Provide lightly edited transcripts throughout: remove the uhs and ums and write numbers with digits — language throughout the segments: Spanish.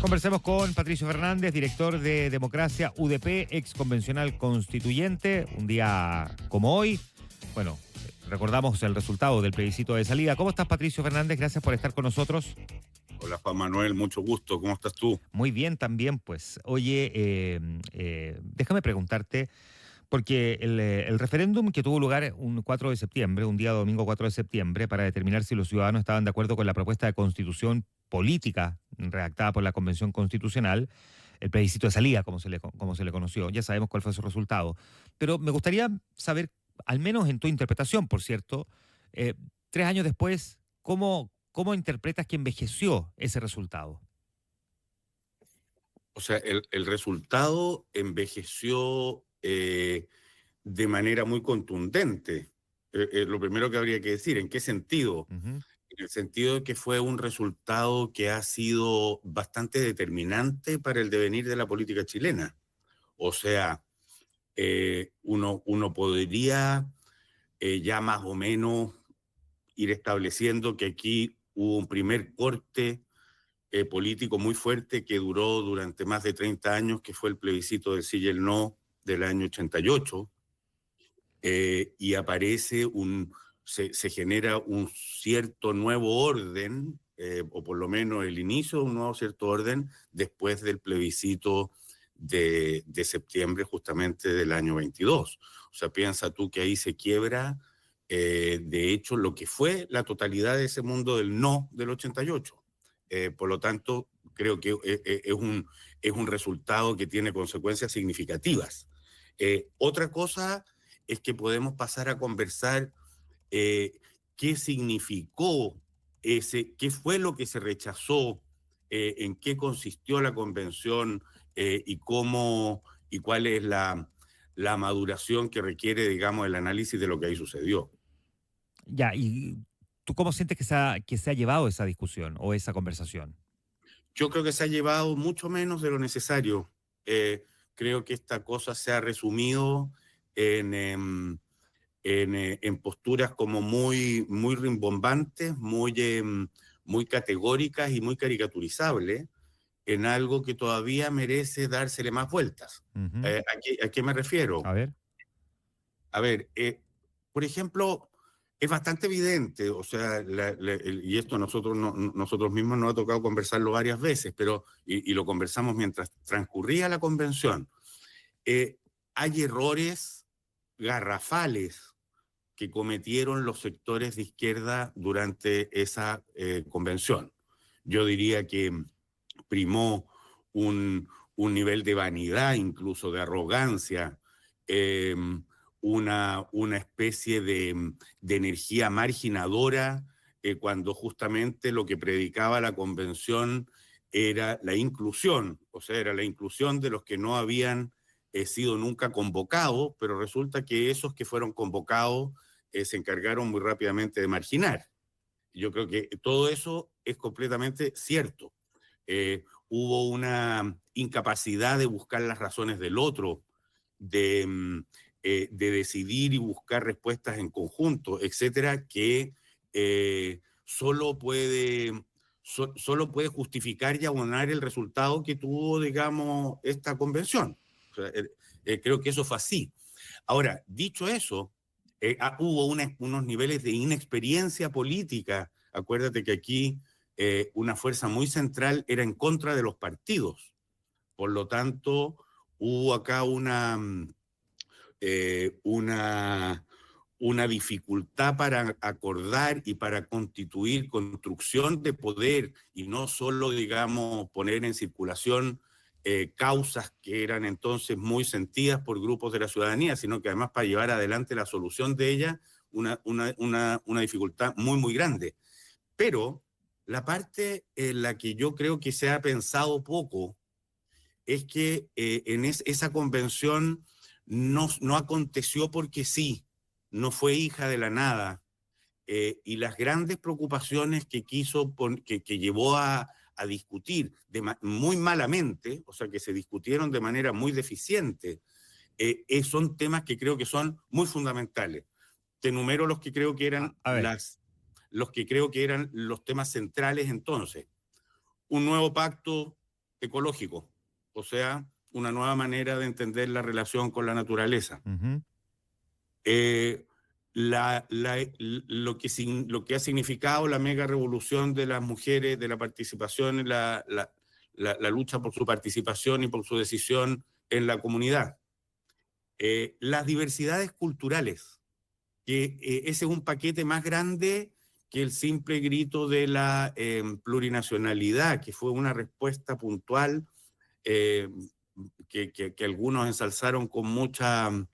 Conversemos con Patricio Fernández, director de Democracia UDP, ex convencional constituyente. Un día como hoy, bueno, recordamos el resultado del plebiscito de salida. ¿Cómo estás, Patricio Fernández? Gracias por estar con nosotros. Hola Juan Manuel, mucho gusto. ¿Cómo estás tú? Muy bien también, pues. Oye, déjame preguntarte, porque el referéndum que tuvo lugar un 4 de septiembre, un día domingo 4 de septiembre, para determinar si los ciudadanos estaban de acuerdo con la propuesta de constitución política redactada por la Convención Constitucional, el plebiscito de salida, como se le conoció. Ya sabemos cuál fue su resultado. Pero me gustaría saber, al menos en tu interpretación, por cierto, 3 años después, ¿cómo interpretas que envejeció ese resultado? O sea, el resultado envejeció de manera muy contundente. Lo primero que habría que decir, ¿en qué sentido? Ujú. En el sentido de que fue un resultado que ha sido bastante determinante para el devenir de la política chilena. O sea, uno podría ya más o menos ir estableciendo que aquí hubo un primer corte político muy fuerte que duró durante más de 30 años, que fue el plebiscito del sí y el no del año 88, y se genera un cierto nuevo orden, o por lo menos el inicio de un nuevo cierto orden, después del plebiscito de septiembre justamente del año 22. O sea, piensa tú que ahí se quiebra, de hecho, lo que fue la totalidad de ese mundo del no del 88. Por lo tanto, creo que es un resultado que tiene consecuencias significativas. Otra cosa es que podemos pasar a conversar eh, qué significó qué fue lo que se rechazó, en qué consistió la convención, y cuál es la maduración que requiere, digamos, el análisis de lo que ahí sucedió. Ya, ¿y tú cómo sientes que se ha llevado esa discusión o esa conversación? Yo creo que se ha llevado mucho menos de lo necesario. Creo que esta cosa se ha resumido en, en posturas como muy rimbombantes, muy categóricas y muy caricaturizables, en algo que todavía merece dársele más vueltas. Ujú. ¿A qué me refiero? A ver. A ver, por ejemplo, es bastante evidente, o sea, y esto nosotros mismos nos ha tocado conversarlo varias veces, y lo conversamos mientras transcurría la convención. Eh, Hay errores garrafales que cometieron los sectores de izquierda durante esa convención. Yo diría que primó un nivel de vanidad, incluso de arrogancia, eh, una especie de energía marginadora, cuando justamente lo que predicaba la convención era la inclusión, o sea, era la inclusión de los que no habían sido nunca convocados, pero resulta que esos que fueron convocados se encargaron muy rápidamente de marginar. Yo creo que todo eso es completamente cierto. Hubo una incapacidad de buscar las razones del otro, de decidir y buscar respuestas en conjunto, etcétera, que solo puede justificar y abonar el resultado que tuvo, digamos, esta convención. O sea, creo que eso fue así. Ahora, dicho eso, hubo unos niveles de inexperiencia política. Acuérdate que aquí una fuerza muy central era en contra de los partidos. Por lo tanto, hubo acá eh, una, una dificultad para acordar y para constituir construcción de poder, y no solo, digamos, poner en circulación causas que eran entonces muy sentidas por grupos de la ciudadanía, sino que además para llevar adelante la solución de ellas, una dificultad muy grande. Pero la parte en la que yo creo que se ha pensado poco es que esa convención no aconteció porque sí, no fue hija de la nada, y las grandes preocupaciones que llevó a discutir muy malamente, o sea, que se discutieron de manera muy deficiente, son temas que creo que son muy fundamentales. Te enumero los que creo que A, eran a ver. los que creo que eran los temas centrales entonces. Un nuevo pacto ecológico, o sea, una nueva manera de entender la relación con la naturaleza. Ujú. Eh, lo que ha significado la mega revolución de las mujeres, de la participación, la lucha por su participación y por su decisión en la comunidad. Las diversidades culturales, que ese es un paquete más grande que el simple grito de la plurinacionalidad, que fue una respuesta puntual eh, que algunos ensalzaron con mucho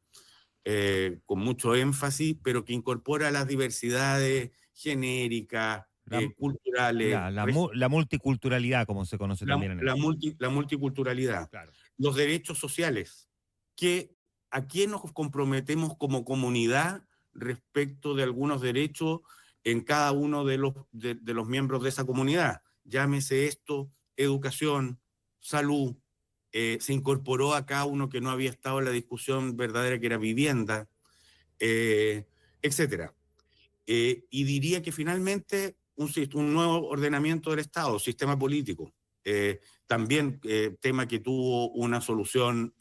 énfasis, pero que incorpora las diversidades genéricas, La, culturales, la multiculturalidad, como se conoce también en el... la multiculturalidad, Claro. los derechos sociales, que a quién nos comprometemos como comunidad respecto de algunos derechos en cada uno de los miembros de esa comunidad. Llámese esto, educación, salud, se incorporó acá uno que no había estado en la discusión verdadera, que era vivienda, etcétera. Y diría que finalmente un nuevo ordenamiento del Estado, sistema político, también tema que tuvo una solución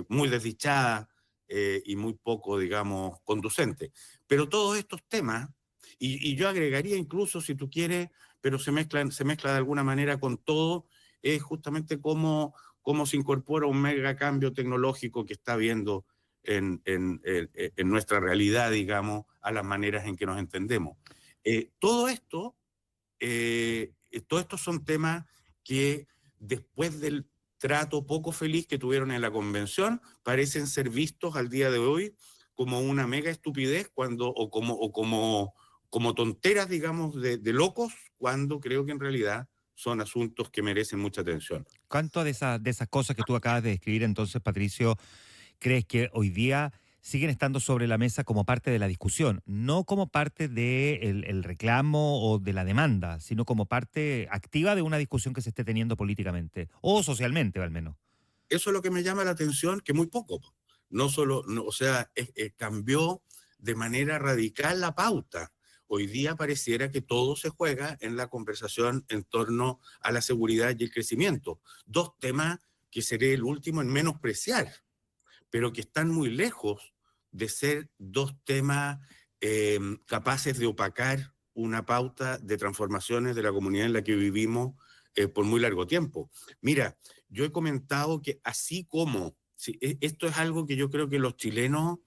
muy desdichada y muy poco, digamos, conducente. Pero todos estos temas, y yo agregaría incluso, si tú quieres, pero se mezcla de alguna manera con todo, es justamente cómo se incorpora un mega cambio tecnológico que está habiendo en nuestra realidad, digamos, a las maneras en que nos entendemos. Todo esto, todos estos son temas que después del trato poco feliz que tuvieron en la convención, parecen ser vistos al día de hoy como una mega estupidez como tonteras, digamos, de locos, cuando creo que en realidad son asuntos que merecen mucha atención. ¿Cuánto de esas cosas que tú acabas de describir, entonces, Patricio, crees que hoy día siguen estando sobre la mesa como parte de la discusión, no como parte del el reclamo o de la demanda, sino como parte activa de una discusión que se esté teniendo políticamente o socialmente, al menos? Eso es lo que me llama la atención, que muy poco. No solo, no, o sea, cambió de manera radical la pauta. Hoy día pareciera que todo se juega en la conversación en torno a la seguridad y el crecimiento. Dos temas que seré el último en menospreciar, pero que están muy lejos de ser dos temas capaces de opacar una pauta de transformaciones de la comunidad en la que vivimos por muy largo tiempo. Mira, yo he comentado que así como, sí, esto es algo que yo creo que los chilenos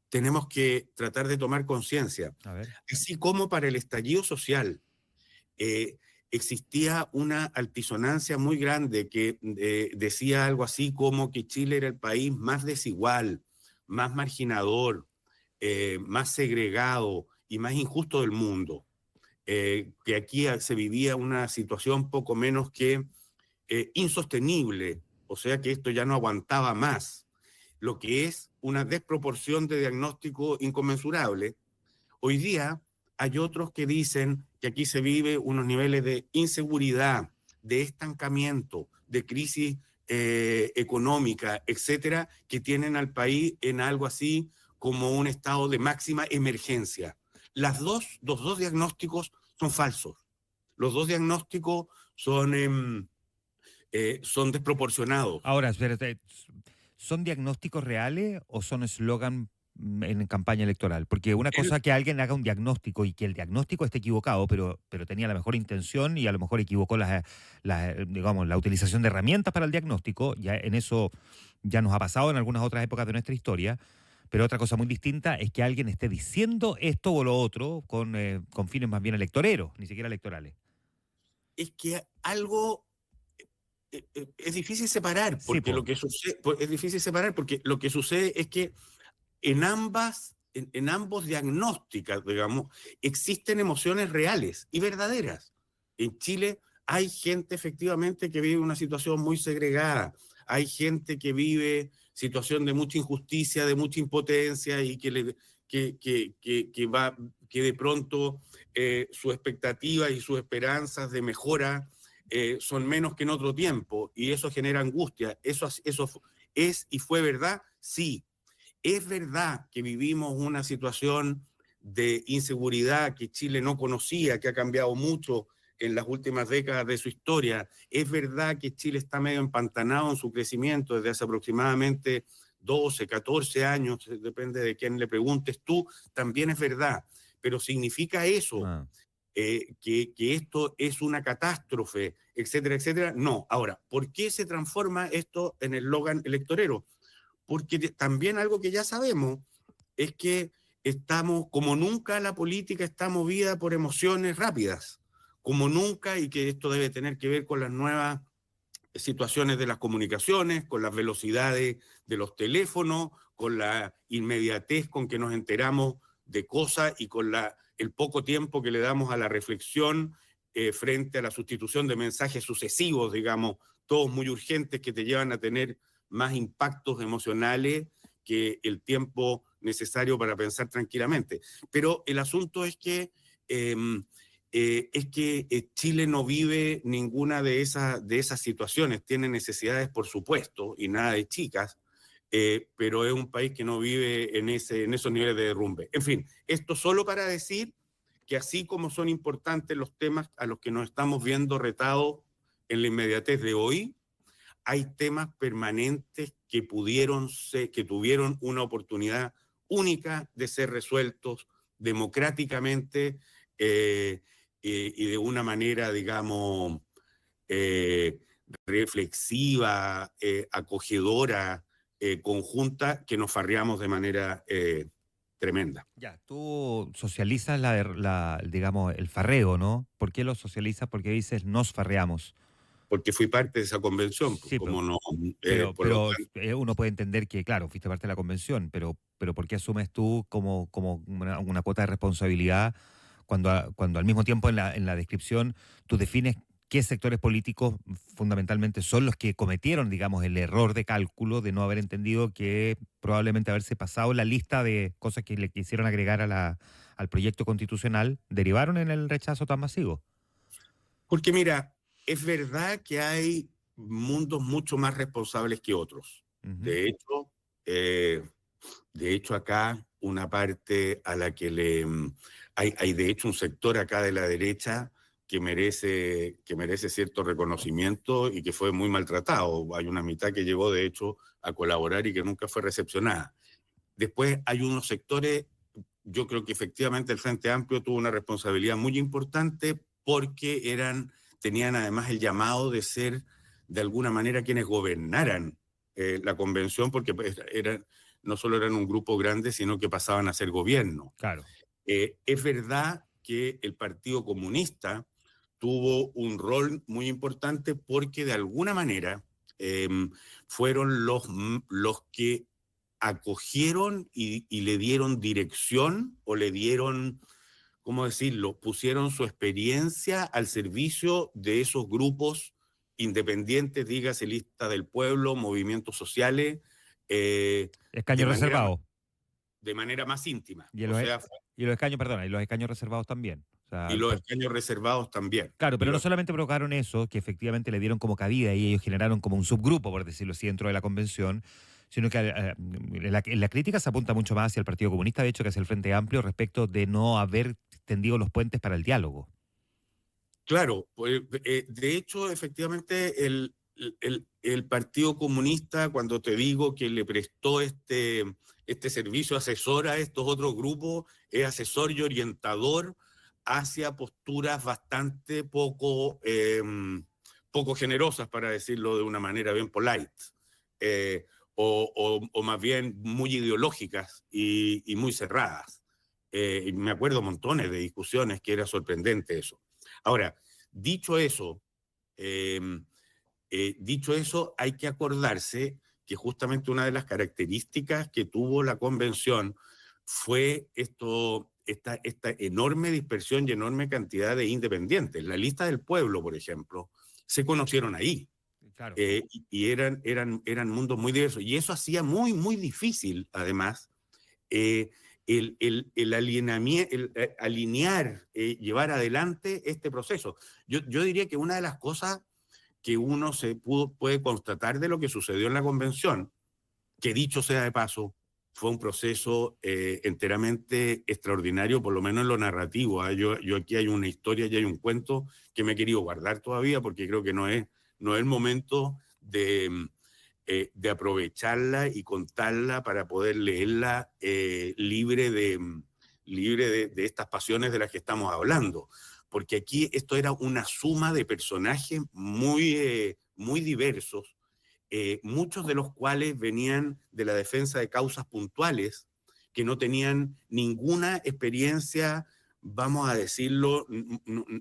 tenemos que tratar de tomar conciencia, A ver. así como para el estallido social existía una altisonancia muy grande que decía algo así como que Chile era el país más desigual, más marginador, más segregado y más injusto del mundo. Que aquí se vivía una situación poco menos que insostenible, o sea que esto ya no aguantaba más, lo que es una desproporción de diagnóstico inconmensurable. Hoy día hay otros que dicen que aquí se vive unos niveles de inseguridad, de estancamiento, de crisis económica, etcétera, que tienen al país en algo así como un estado de máxima emergencia. Los dos diagnósticos son falsos. Los dos diagnósticos son desproporcionados. Ahora, espérate, ¿son diagnósticos reales o son eslogan en campaña electoral? Porque una cosa es que alguien haga un diagnóstico y que el diagnóstico esté equivocado, pero tenía la mejor intención y a lo mejor equivocó digamos, la utilización de herramientas para el diagnóstico, ya en eso ya nos ha pasado en algunas otras épocas de nuestra historia. Pero otra cosa muy distinta es que alguien esté diciendo esto o lo otro con fines más bien electoreros, ni siquiera electorales. Es que algo es difícil separar, Sí, porque pues. lo que sucede, es difícil separar porque lo que sucede es que en ambos diagnósticos, digamos, existen emociones reales y verdaderas. En Chile hay gente efectivamente que vive una situación muy segregada, hay gente que vive situación de mucha injusticia, de mucha impotencia y que de pronto sus expectativas y sus esperanzas de mejora son menos que en otro tiempo y eso genera angustia. Eso es y fue verdad, sí. Es verdad que vivimos una situación de inseguridad que Chile no conocía, que ha cambiado mucho en las últimas décadas de su historia. Es verdad que Chile está medio empantanado en su crecimiento desde hace aproximadamente 12, 14 años, depende de quién le preguntes tú, también es verdad. Pero ¿significa eso Ah, que esto es una catástrofe, etcétera, etcétera? No. Ahora, ¿por qué se transforma esto en el eslogan electorero? Porque también algo que ya sabemos es que estamos, como nunca la política está movida por emociones rápidas, como nunca, y que esto debe tener que ver con las nuevas situaciones de las comunicaciones, con las velocidades de los teléfonos, con la inmediatez con que nos enteramos de cosas y con el poco tiempo que le damos a la reflexión frente a la sustitución de mensajes sucesivos, digamos, todos muy urgentes que te llevan a tener más impactos emocionales que el tiempo necesario para pensar tranquilamente. Pero el asunto eh, es que Chile no vive ninguna de esas situaciones, tiene necesidades por supuesto y nada de chicas, pero es un país que no vive en esos niveles de derrumbe. En fin, esto solo para decir que así como son importantes los temas a los que nos estamos viendo retados en la inmediatez de hoy, hay temas permanentes que que tuvieron una oportunidad única de ser resueltos democráticamente y de una manera, digamos, eh, reflexiva, acogedora, conjunta, que nos farreamos de manera tremenda. ya, tú socializas digamos, el farreo, ¿no? ¿Por qué lo socializas? Porque dices nos farreamos. Porque fui parte de esa convención, pues, Sí, como no, por lo pero tanto. uno puede entender que, claro, fuiste parte de la convención, pero ¿por qué asumes tú como una cuota de responsabilidad cuando al mismo tiempo en la descripción tú defines qué sectores políticos fundamentalmente son los que cometieron, digamos, el error de cálculo de no haber entendido que probablemente haberse pasado la lista de cosas que le quisieron agregar al proyecto constitucional derivaron en el rechazo tan masivo? Porque mira, es verdad que hay mundos mucho más responsables que otros. Ujú. De hecho, eh, acá una parte a la que hay de hecho un sector acá de la derecha que merece cierto reconocimiento y que fue muy maltratado. Hay una mitad que llegó de hecho a colaborar y que nunca fue recepcionada. Después hay unos sectores, yo creo que efectivamente el Frente Amplio tuvo una responsabilidad muy importante porque tenían además el llamado de ser de alguna manera quienes gobernaran la convención, porque pues, no solo eran un grupo grande, sino que pasaban a ser gobierno. Claro. Es verdad que el Partido Comunista tuvo un rol muy importante porque de alguna manera eh, fueron los que acogieron y le dieron dirección o le dieron, ¿cómo decirlo? Pusieron su experiencia al servicio de esos grupos independientes, dígase Lista del Pueblo, movimientos sociales, eh, de Escaño manera, reservado. de manera más íntima. Y O los, sea, y los escaños, perdona, y los escaños reservados también. O sea, y los escaños reservados también. claro, Y pero no los, solamente provocaron eso, que efectivamente le dieron como cabida y ellos generaron como un subgrupo, por decirlo así, dentro de la convención, sino que en la crítica se apunta mucho más hacia el Partido Comunista, de hecho, que hacia el Frente Amplio respecto de no haber tendido los puentes para el diálogo. claro, pues, de hecho, efectivamente, el Partido Comunista, cuando te digo que le prestó este servicio asesor a estos otros grupos, es asesor y orientador hacia posturas bastante poco generosas, para decirlo de una manera bien polite, o más bien muy ideológicas y muy cerradas. Y me acuerdo montones de discusiones que era sorprendente eso. Ahora, dicho eso, eh, dicho eso, hay que acordarse que justamente una de las características que tuvo la convención fue esta enorme dispersión y enorme cantidad de independientes. La lista del pueblo, por ejemplo, se conocieron ahí. Claro. Y eran mundos muy diversos. Y eso hacía muy, muy difícil, además, eh, alinear, llevar adelante este proceso. Yo diría que una de las cosas que uno puede constatar de lo que sucedió en la convención, que dicho sea de paso, fue un proceso enteramente extraordinario, por lo menos en lo narrativo. Yo aquí hay una historia y hay un cuento que me he querido guardar todavía porque creo que no es el momento de aprovecharla y contarla para poder leerla libre de estas pasiones de las que estamos hablando. Porque aquí esto era una suma de personajes muy diversos, muchos de los cuales venían de la defensa de causas puntuales, que no tenían ninguna experiencia, vamos a decirlo,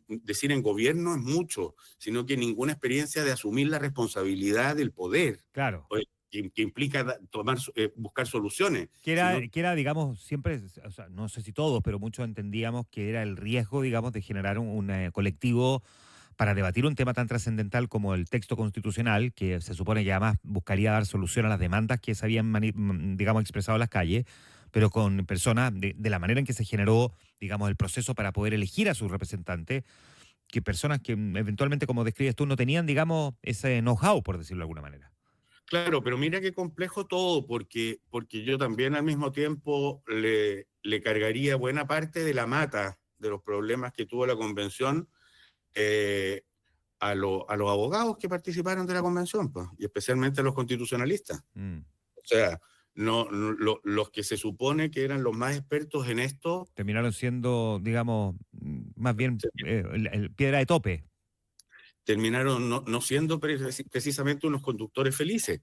decir en gobierno es mucho, sino que ninguna experiencia de asumir la responsabilidad del poder, Claro. que implica buscar soluciones. Que era, digamos, siempre, o sea, no sé si todos, pero muchos entendíamos que era el riesgo, digamos, de generar un colectivo para debatir un tema tan trascendental como el texto constitucional, que se supone que además buscaría dar solución a las demandas que se habían, digamos, expresado en las calles, pero con personas, de la manera en que se generó, digamos, el proceso para poder elegir a sus representantes, que personas que eventualmente, como describes tú, no tenían, digamos, ese know-how, por decirlo de alguna manera. Claro, pero mira qué complejo todo, porque yo también al mismo tiempo le cargaría buena parte de la mata de los problemas que tuvo la convención eh, a los abogados que participaron de la convención, pues, y especialmente a los constitucionalistas. Mm. O sea, los que se supone que eran los más expertos en esto, Terminaron siendo, digamos, más bien piedra de tope. terminaron no siendo precisamente unos conductores felices.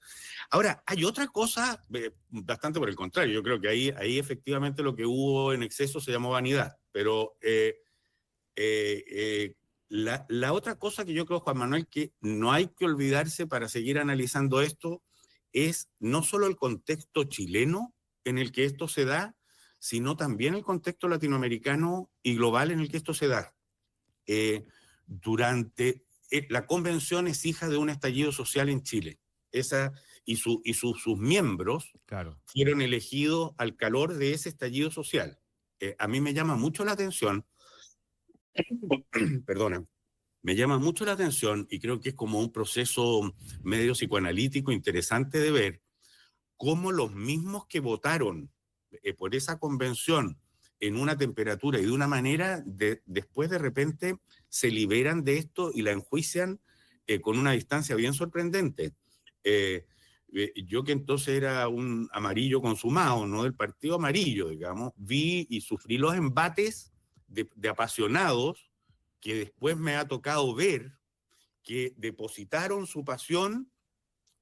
Ahora, hay otra cosa, bastante por el contrario, yo creo que ahí efectivamente lo que hubo en exceso se llamó vanidad, pero la otra cosa que yo creo, Juan Manuel, que no hay que olvidarse para seguir analizando esto, es no solo el contexto chileno en el que esto se da, sino también el contexto latinoamericano y global en el que esto se da. Durante la convención es hija de un estallido social en Chile. Sus miembros Claro. fueron elegidos al calor de ese estallido social. A mí me llama mucho la atención, perdona, me llama mucho la atención y creo que es como un proceso medio psicoanalítico interesante de ver cómo los mismos que votaron por esa convención en una temperatura y de una manera, después de repente se liberan de esto y la enjuician con una distancia bien sorprendente. Yo que entonces era un amarillo consumado, no del partido amarillo, digamos, vi y sufrí los embates de apasionados que después me ha tocado ver que depositaron su pasión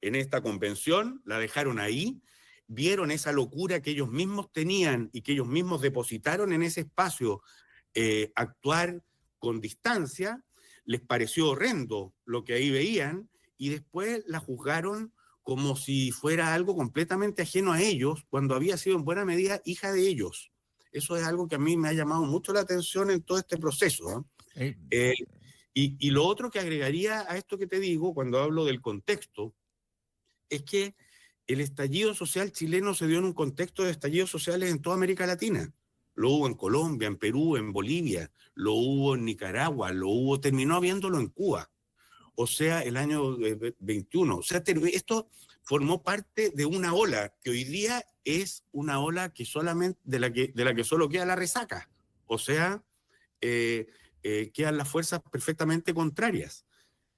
en esta convención, la dejaron ahí, vieron esa locura que ellos mismos tenían y que ellos mismos depositaron en ese espacio, actuar con distancia, les pareció horrendo lo que ahí veían y después la juzgaron como si fuera algo completamente ajeno a ellos, cuando había sido en buena medida hija de ellos. Eso es algo que a mí me ha llamado mucho la atención en todo este proceso, ¿eh? Y lo otro que agregaría a esto que te digo, cuando hablo del contexto, es que el estallido social chileno se dio en un contexto de estallidos sociales en toda América Latina. Lo hubo en Colombia, en Perú, en Bolivia, lo hubo en Nicaragua, terminó habiéndolo en Cuba. O sea, el año 21. O sea, esto formó parte de una ola que hoy día es una ola que solamente, de la que solo queda la resaca. O sea, quedan las fuerzas perfectamente contrarias.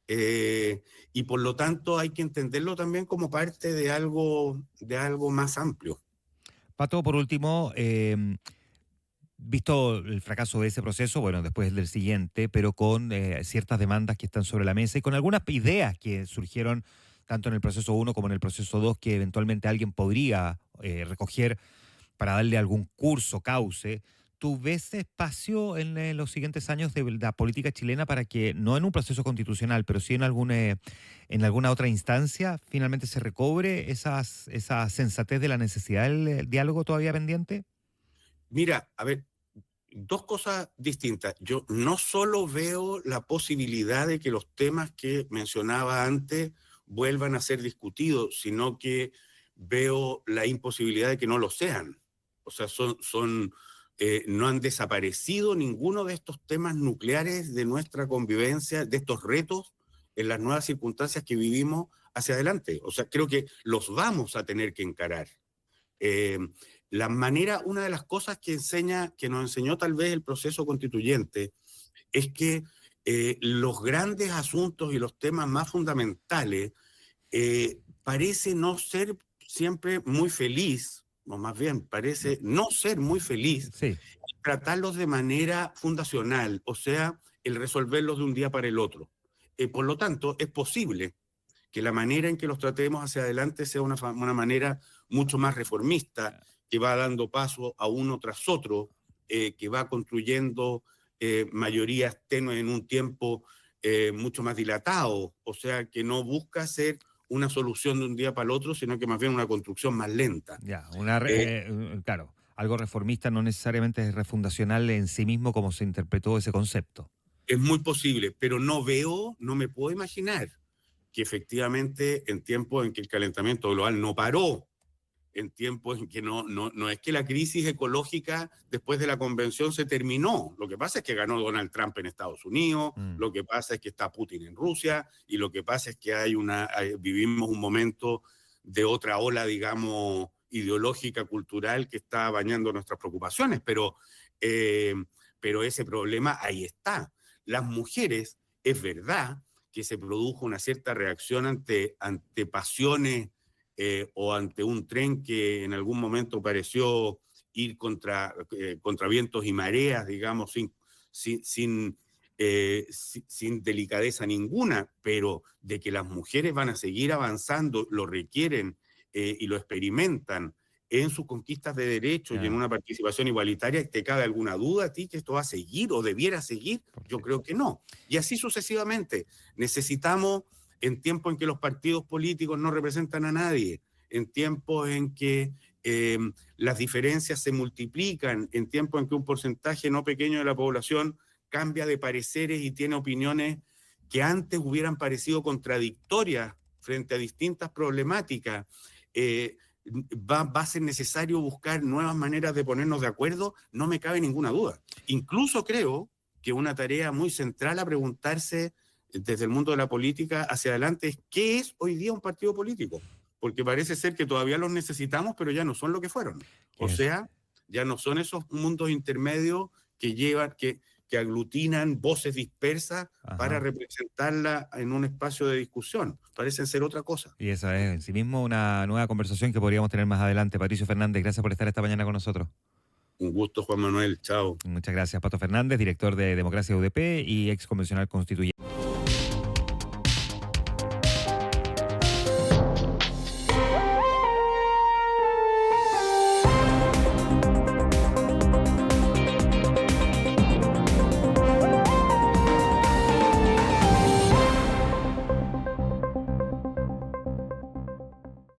Y por lo tanto hay que entenderlo también como parte de algo más amplio. Pato, por último, visto el fracaso de ese proceso, bueno, después del siguiente, pero con ciertas demandas que están sobre la mesa y con algunas ideas que surgieron tanto en el proceso 1 como en el proceso 2 que eventualmente alguien podría recoger para darle algún curso, cauce. ¿Tú ves espacio en los siguientes años de la política chilena para que, no en un proceso constitucional, pero sí en alguna otra instancia, finalmente se recobre esa sensatez de la necesidad del diálogo todavía pendiente? Mira, a ver, dos cosas distintas. Yo no solo veo la posibilidad de que los temas que mencionaba antes vuelvan a ser discutidos, sino que veo la imposibilidad de que no lo sean. O sea, no han desaparecido ninguno de estos temas nucleares de nuestra convivencia, de estos retos en las nuevas circunstancias que vivimos hacia adelante. O sea, creo que los vamos a tener que encarar. La manera, una de las cosas que nos enseñó tal vez el proceso constituyente, es que los grandes asuntos y los temas más fundamentales parece no ser siempre muy feliz, o más bien parece no ser muy feliz, Sí. tratarlos de manera fundacional, o sea, el resolverlos de un día para el otro. Por lo tanto, es posible que la manera en que los tratemos hacia adelante sea una manera mucho más reformista, que va dando paso a uno tras otro, que va construyendo mayorías tenues en un tiempo mucho más dilatado, o sea, que no busca ser una solución de un día para el otro, sino que más bien una construcción más lenta. Ya, claro, algo reformista no necesariamente es refundacional en sí mismo como se interpretó ese concepto. Es muy posible, pero no me puedo imaginar que efectivamente en tiempos en que el calentamiento global no paró, en tiempos en que no es que la crisis ecológica después de la convención se terminó. Lo que pasa es que ganó Donald Trump en Estados Unidos, lo que pasa es que está Putin en Rusia, y lo que pasa es que vivimos un momento de otra ola, digamos, ideológica, cultural, que está bañando nuestras preocupaciones, pero ese problema ahí está. Las mujeres, es verdad que se produjo una cierta reacción ante pasiones o ante un tren que en algún momento pareció ir contra vientos y mareas, digamos, sin delicadeza ninguna, pero de que las mujeres van a seguir avanzando, lo requieren y lo experimentan en sus conquistas de derechos y en una participación igualitaria. ¿Te cabe alguna duda a ti que esto va a seguir o debiera seguir? Yo creo que no. Y así sucesivamente. Necesitamos, en tiempos en que los partidos políticos no representan a nadie, en tiempos en que las diferencias se multiplican, en tiempos en que un porcentaje no pequeño de la población cambia de pareceres y tiene opiniones que antes hubieran parecido contradictorias frente a distintas problemáticas, va a ser necesario buscar nuevas maneras de ponernos de acuerdo, no me cabe ninguna duda. Incluso creo que una tarea muy central a preguntarse desde el mundo de la política hacia adelante es ¿qué es hoy día un partido político? Porque parece ser que todavía los necesitamos, pero ya no son lo que fueron. O sea, ya no son esos mundos intermedios que aglutinan voces dispersas para representarla en un espacio de discusión. Parecen ser otra cosa. Y esa es en sí mismo una nueva conversación que podríamos tener más adelante. Patricio Fernández, gracias por estar esta mañana con nosotros. Un gusto, Juan Manuel. Chao. Muchas gracias, Pato Fernández, director de Democracia UDP y ex convencional constituyente.